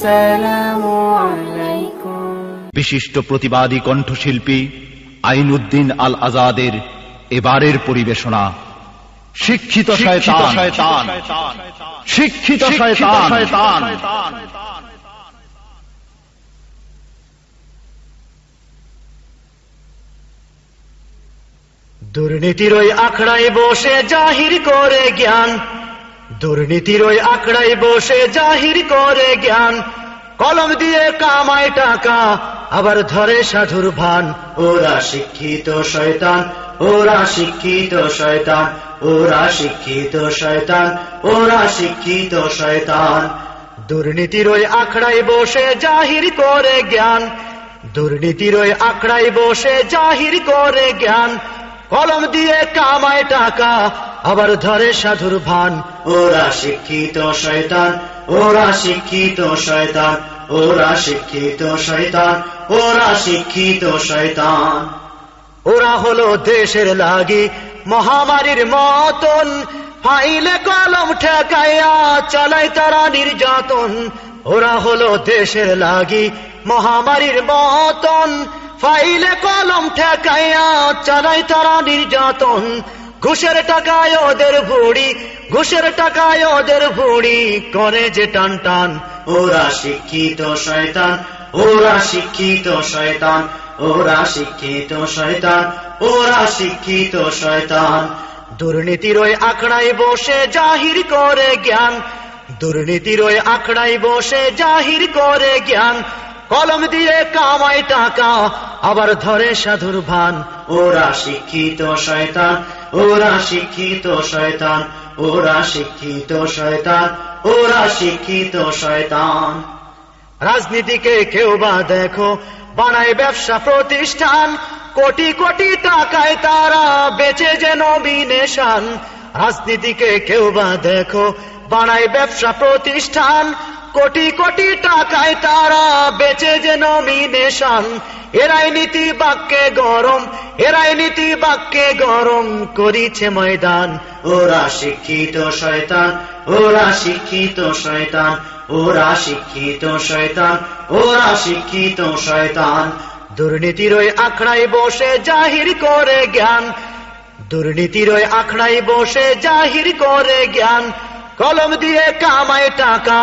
আসসালামু আলাইকুম। বিশিষ্ট প্রতিবাদী কণ্ঠশিল্পী আইনউদ্দিন আল আজাদের এবারের পরিবেশনা শিক্ষিত শয়তান। শিক্ষিত শয়তান। দুর্নীতির ওই আখড়ায় বসে জাহির করে জ্ঞান, দুর্নীতির ওই আখড়ায় বসে জাহির করে জ্ঞান, কলম দিয়ে কামায় টাকা আবার ধরে সাধুর ভান। ওরা শিক্ষিত শয়তান, ওরা শিক্ষিত শয়তান, ওরা শিক্ষিত শয়তান, ওরা শিক্ষিত শয়তান। দুর্নীতির ওই আখড়ায় বসে জাহির করে জ্ঞান, দুর্নীতির ওই আখড়ায় বসে জাহির করে জ্ঞান, কলম দিয়ে কামায় টাকা আবার ধরে সাধুর ভান। ওরা শিক্ষিত শয়তান, ওরা শিক্ষিত শয়তান, ওরা শিক্ষিত শয়তান, ওরা শিক্ষিত শয়তান। ওরা হলো দেশের লাগি মহামারীর মতন, ফাইলে কলম ঠেকাইয়া চালায় তারা নির্যাতন। ওরা হলো দেশের লাগি মহামারীর মতন, ফাইলে কলম ঠেকাইয়া চালায় তারা নির্যাতন। ঘুষের টাকায় ওদের ভুড়ি, ঘুষের টাকায় ওদের ভুড়ি করে যে টান টান। ওরা শিক্ষিত শয়তান, ওরা শিক্ষিত শয়তান, ওরা শিক্ষিত শয়তান, ওরা শিক্ষিত শয়তান। দুর্নীতির ওই আখড়ায় বসে জাহির করে জ্ঞান, দুর্নীতির ওই আখড়ায় বসে জাহির করে জ্ঞান, কলম দিয়ে কামায় টাকা আবার ধরে সাধুর ভান। ওরা শিক্ষিত শয়তান, ওরা শিক্ষিত শয়তান, ওরা শিক্ষিত শয়তান, ওরা শিক্ষিত শয়তান। রাজনীতিকে কেউ বা দেখো বানায় ব্যবসা প্রতিষ্ঠান, কোটি কোটি টাকায় তারা বেচে যে নমিনেশন। রাজনীতিকে কেউ বা দেখো বানায় ব্যবসা প্রতিষ্ঠান, কোটি কোটি টাকায় তারা বেচে যে নমিনেশন। এরাই নীতি বাক্যে গরম, এরাই নীতি বাক্যে গরম করিছে ময়দান। ওরা শিক্ষিত শয়তান, ওরা শিক্ষিত শয়তান, ওরা শিক্ষিত শয়তান, ওরা শিক্ষিত শয়তান। দুর্নীতির ওই আখড়ায় বসে জাহির করে জ্ঞান, দুর্নীতির ওই আখড়ায় বসে জাহির করে জ্ঞান, কলম দিয়ে কামায় টাকা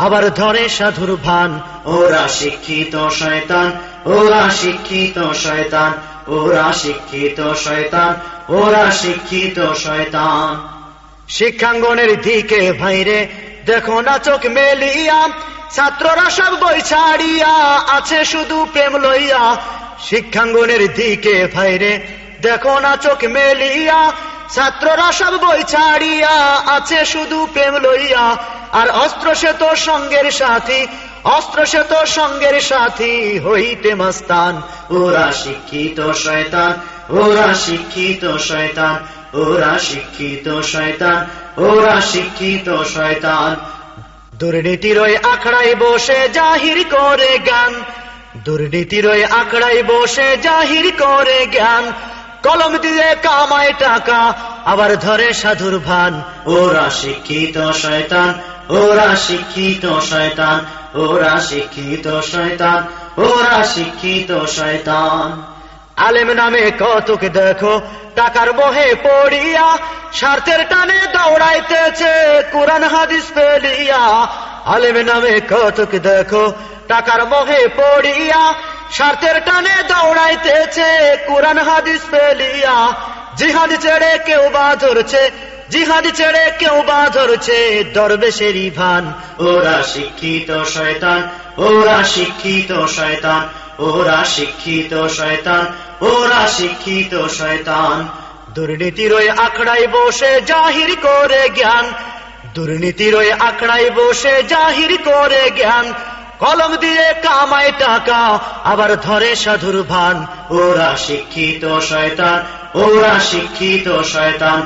আবার ধরে সাধুর ভান। ওরা শিক্ষিত শয়তান, ওরা শিক্ষিত শয়তান, ওরা শিক্ষিত শয়তান, ওরা শিক্ষিত শয়তান। শিক্ষাঙ্গনের দিকে ভাইরে দেখো না চোখ মেলিয়া, ছাত্ররা সব বই ছাড়িয়া আছে শুধু প্রেম লইয়া। শিক্ষাঙ্গনের দিকে ভাইরে দেখো না চোখ মেলিয়া, ছাত্ররা সব বই ছাড়িয়া আছে শুধু প্রেম লইয়া। আর অস্ত্র সে তো সঙ্গের সাথী, অস্ত্র সে তো সঙ্গের সাথী হইতে মাস্তান। ওরা শিক্ষিত শয়তান, ওরা শিক্ষিত শয়তান, ওরা শিক্ষিত শয়তান, ওরা শিক্ষিত শয়তান। দুর্নীতির ওই আখড়ায় বসে জাহির করে জ্ঞান, দুর্নীতির ওই আখড়ায় বসে জাহির করে জ্ঞান, কলম দিয়ে কামায় টাকা আবার ধরে সাধুর ভান। ওরা শিক্ষিত শয়তান, ওরা শিক্ষিত শয়তান, ওরা শিক্ষিত শয়তান, ওরা শিক্ষিত শয়তান। আলেম নামে কতক দেখো টাকার মোহে পড়িয়া, স্বার্থের টানে দৌড়াইতেছে কুরআন হাদিস ফেলিয়া। আলেম নামে কতক দেখো টাকার মোহে পড়িয়া, স্বার্থের টানে দৌড়াইতেছে কুরআন হাদিস ফেলিয়া। জিহাদ ছেড়ে কেউ বা ধরছে, জিহাদ ছেড়ে কেউ বা ধরছে দরবেশেরই ভান। ওরা শিক্ষিত শয়তান, ওরা শিক্ষিত শয়তান, ওরা শিক্ষিত শয়তান, ওরা শিক্ষিত শয়তান। দুর্নীতির ওই আখড়ায় বসে জাহির করে জ্ঞান, দুর্নীতির ওই আখড়ায় বসে জাহির করে জ্ঞান, কলম দিয়ে কামায় টাকা আবার ধরে সাধুর ভান। ওরা শিক্ষিত শয়তান, ওরা শিক্ষিত শয়তান,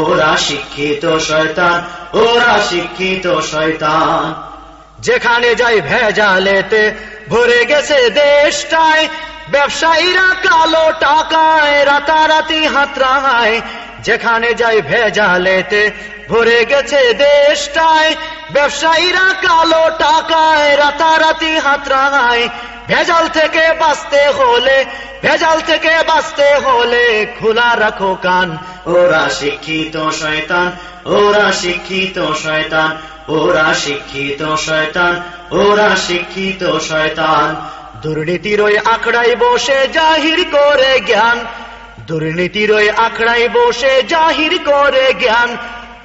ওরা শিক্ষিত শয়তান, ওরা শিক্ষিত শয়তান। যেখানে যাই ভেজালেতে ভরে গেছে দেশটায়, ব্যবসায়ীরা কালো টাকায় রাতারাতি হাতড়ায়। যেখানে যাই ভেজালেতে ভরে গেছে দেশটায়, ব্যবসায়ীরা কালো টাকায় রাতারাতি হাত রাঙায়। ভেজাল থেকে বাঁচতে হলে খোলা রাখো কান। ওরা শিক্ষিত শয়তান, ওরা শিক্ষিত শয়তান, ওরা শিক্ষিত শয়তান, ওরা শিক্ষিত শয়তান। দুর্নীতির ওই আখড়াই বসে জাহির করে জ্ঞান, দুর্নীতির ওই আখড়াই বসে জাহির করে জ্ঞান।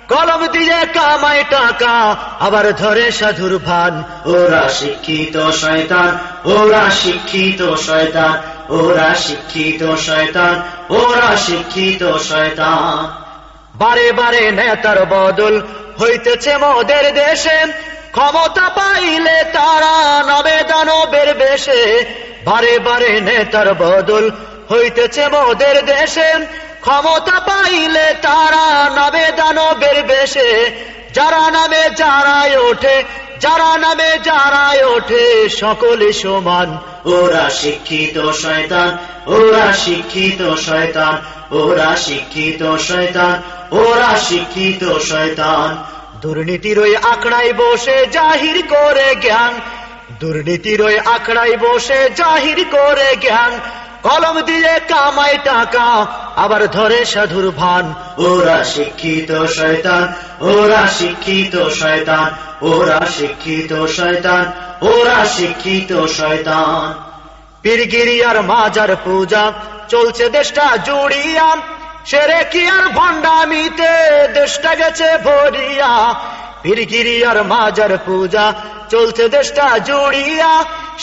কলম দিয়ে কামায় টাকা আবার ধরে সাধুর ভান। ওরা শিক্ষিত শয়তান, ওরা শিক্ষিত শয়তান, ওরা শিক্ষিত শয়তান, ওরা শিক্ষিত শয়তান। বারে বারে নেতার বদল হইতেছে মোদের দেশে, ক্ষমতা পাইলে তারা নামে দানবের বেশে। বারে বারে নেতার বদল হইতেছে মোদের দেশে, ক্ষমতা পাইলে তারা নামে দানবের বেশে। যারা নামে যারাই ওঠে, যারা নামে যারাই ওঠে সকলে সমান। ওরা শিক্ষিত শয়তান, ওরা শিক্ষিত শয়তান, ওরা শিক্ষিত শয়তান, ওরা শিক্ষিত শয়তান। দুর্নীতির ওই আখড়াই বসে জাহির করে জ্ঞান, দুর্নীতির ওই আখড়াই বসে জাহির করে জ্ঞান। কলম দিয়ে কামায় টাকা আবার ধরে সাধুর ভান। ওরা শিক্ষিত শয়তান, ওরা শিক্ষিত শয়তান, ওরা শিক্ষিত শয়তান, ওরা শিক্ষিত শয়তান। পীরগিরি আর মাজার পূজা চলছে দেশটা জুড়িয়া, সেরে কি আর ভণ্ডামিতে দেশটা গেছে ভরিয়া। পীরগিরি আর মাজার পূজা চলছে দেশটা জুড়িয়া,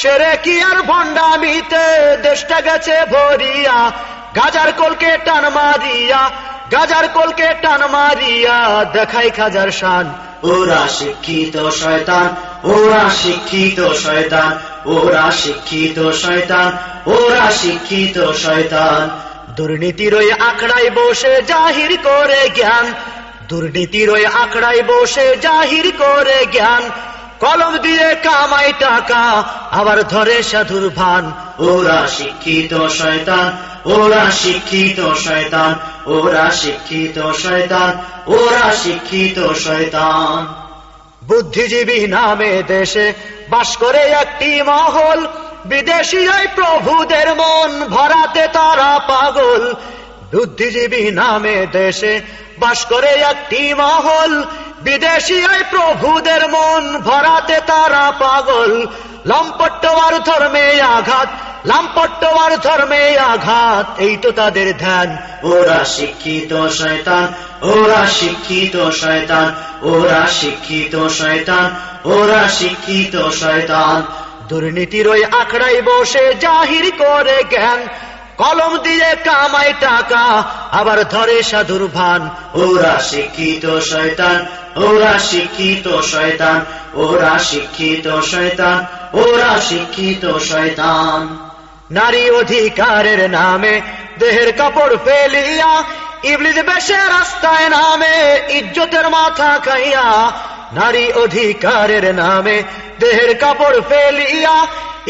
সেরে কি আর ভণ্ডামিতে দেশটা গেছে ভরিয়া। গাজার কলকে টান মারিয়া, গাজার কলকে টান মারিয়া দেখাই খাজার শান। ওরা শিক্ষিত শয়তান, ওরা শিক্ষিত শয়তান, ওরা শিক্ষিত শয়তান, ওরা শিক্ষিত শয়তান। দুর্নীতির ওই আখড়াই বসে জাহির করে জ্ঞান, দুর্নীতির ওই আখড়াই বসে জাহির করে জ্ঞান। কলম দিয়ে কামাই টাকা আবার ধরে সাধুর ভান। ওরা শিক্ষিত শয়তান, ওরা শিক্ষিত শয়তান, ওরা শিক্ষিত শয়তান, ওরা শিক্ষিত শয়তান। বুদ্ধিজীবী নামে দেশে বাস করে একটি মহল, বিদেশি ওই প্রভুদের মন ভরাতে তারা পাগল। বুদ্ধিজীবী নামে দেশে বাস করে একটি মহল, বিদেশি ওই প্রভুদের মন ভরাতে তারা পাগল। লম্পট্ট আর ধর্মে আঘাত, লম্পট্ট আর ধর্মে আঘাত, এই তো তাদের ধ্যান। ওরা শিক্ষিত শয়তান, ওরা শিক্ষিত শয়তান, ওরা শিক্ষিত শয়তান, ওরা শিক্ষিত শয়তান। দুর্নীতির ওই আখড়াই বসে জাহির করে জ্ঞান, কলম দিয়ে কামাই টাকা আবার ধরে সাধুর ভান। ওরা শিক্ষিত শয়তান, ওরা শিক্ষিত শয়তান, ওরা শিক্ষিত শয়তান, ওরা শিক্ষিত শয়তান। নারী অধিকারের নামে দেহের কাপড় ফেলিয়া, ইবলিস বেশে রাস্তায় নামে ইজ্জতের মাথা খাইয়া। নারী অধিকারের নামে দেহের কাপড় ফেলিয়া,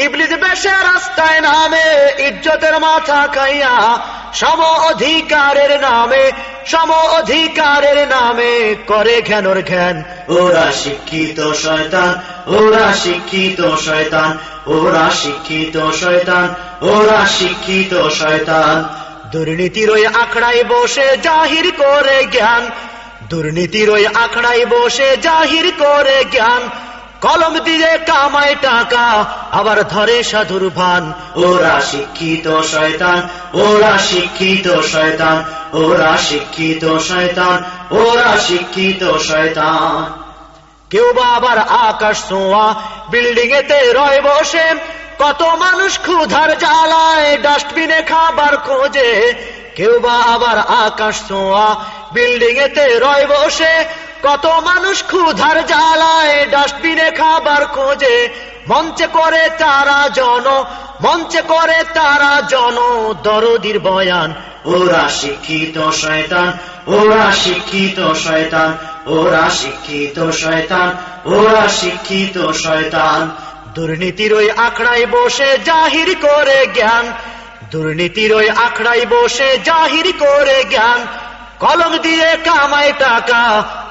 ইবলিস বেশে রাস্তায় নামে ইজ্জতের মাথা খাইয়া। সম অধিকারের নামে, সম অধিকারের নামে করে ঘ্যানোর ঘ্যান। ওরা শিক্ষিত শয়তান, ওরা শিক্ষিত শয়তান, ওরা শিক্ষিত শয়তান, ওরা শিক্ষিত শয়তান। দুর্নীতির ওই আখড়াই বসে জাহির করে জ্ঞান, দুর্নীতির ওই আখড়াই বসে জাহির করে জ্ঞান। কলম দিয়ে কামায় টাকা আবার ধরে সাধুর ভান। ওরা শিক্ষিত শয়তান, ওরা শিক্ষিত শয়তান, ওরা শিক্ষিত শয়তান, ওরা শিক্ষিত শয়তান। কেউ বা আবার আকাশ ছোঁয়া বিল্ডিং এতে রয় বসে, কত মানুষ ক্ষুধার জ্বালায় ডাস্টবিনে খাবার খোঁজে। কেউ বা আবার আকাশ ছোঁয়া বিল্ডিং এতে রয় বসে, কত মানুষ ক্ষুধার জ্বালায় ডাস্টবিনে খাবার খোঁজে। মঞ্চে করে তারা জন, মঞ্চে করে তারা জন দরদির বয়ান। ওরা শিক্ষিত শয়তান, ওরা শিক্ষিত শয়তান, ওরা শিক্ষিত শয়তান, ওরা শিক্ষিত শয়তান। দুর্নীতির ওই আখড়াই বসে জাহির করে জ্ঞান, দুর্নীতির ওই আখড়াই বসে জাহির করে জ্ঞান। কলম দিয়ে কামায় টাকা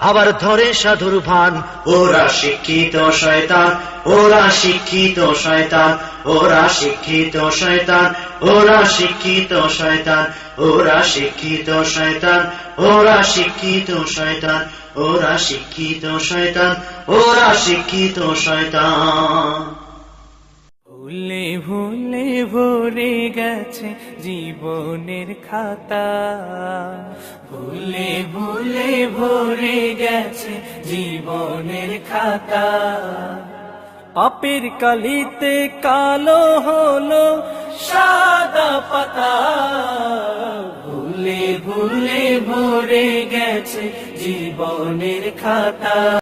আবার ধরে সাধুর ভান। ওরা শিক্ষিত শয়তান, ওরা শিক্ষিত শয়তান, ওরা শিক্ষিত শয়তান, ওরা শিক্ষিত শয়তান, ওরা শিক্ষিত শয়তান, ওরা শিক্ষিত শয়তান, ওরা শিক্ষিত শয়তান, ওরা শিক্ষিত শয়তান। ভুলে ভুলে ভরে গেছে জীবনের খাতা, ভুলে ভুলে ভরে গেছে জীবনের খাতা। পাপের কালিতে কালো হলো সাদা পাতা, ভুলে ভুলে ভরে গেছে জীবনের খাতা।